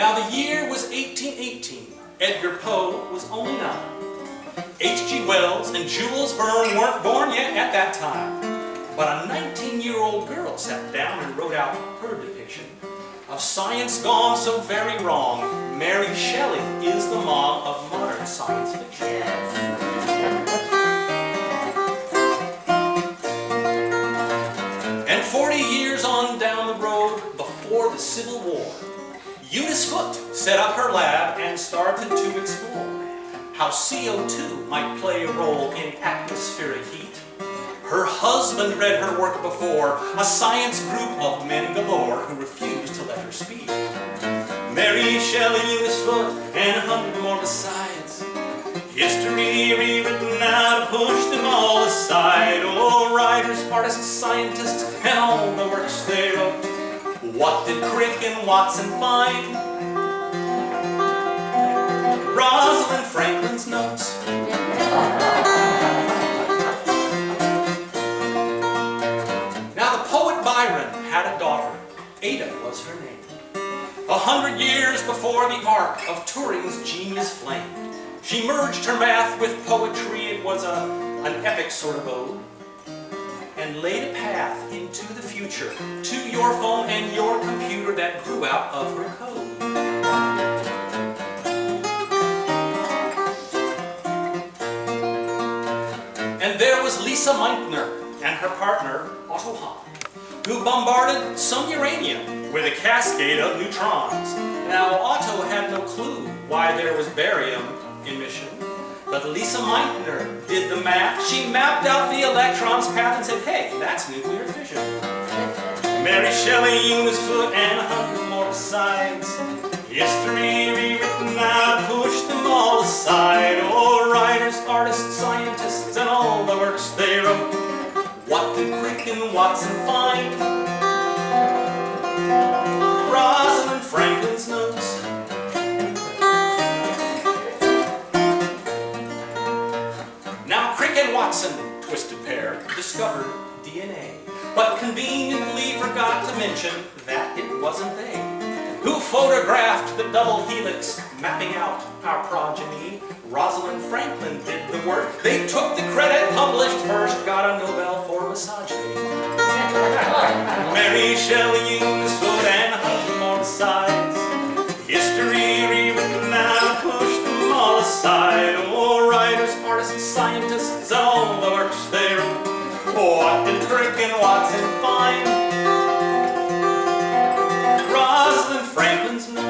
Now the year was 1818. Edgar Poe was only 9. H.G. Wells and Jules Verne weren't born yet at that time. But a 19-year-old girl sat down and wrote out her depiction of science gone so very wrong. Mary Shelley is the mom of modern science fiction. Yes. And 40 years on down the road, before the Civil War, Eunice Foote set up her lab and started to explore how CO2 might play a role in atmospheric heat. Her husband read her work before, a science group of men galore who refused to let her speak. Mary Shelley, Eunice Foote, and 100 more besides. History rewritten now to push them all aside. Oh, writers, artists, scientists, and all the works they wrote. What did Crick and Watson find? Rosalind Franklin's notes. Now the poet Byron had a daughter. Ada was her name. 100 years before the arc of Turing's genius flamed. She merged her math with poetry. It was an epic sort of ode. And laid a path into the future to your phone and your computer that grew out of her code. And there was Lisa Meitner and her partner, Otto Hahn, who bombarded some uranium with a cascade of neutrons. Now, Otto had no clue why there was barium emission. But Lisa Meitner did the math. She mapped out the electron's path and said, hey, that's nuclear fission. Mary Shelley, Eunice Foote, and 100 more besides. History rewritten now, push them all aside. Oh, writers, artists, scientists, and all the works they wrote. What did Crick and Watson find? Rosalind Franklin's notes. Now Crick and Watson, twisted pair, discovered DNA, but conveniently forgot to mention that it wasn't they who photographed the double helix, mapping out our progeny. Rosalind Franklin did the work. They took the credit, published first, got a Nobel for misogyny. Mary Shelley, Eunice Foote, and 100 more besides. History rewritten now, push them all aside. Oh, writers, artists, scientists, and all the works they wrote. What did Kirk and Watson find? Rosalind Franklin's notes.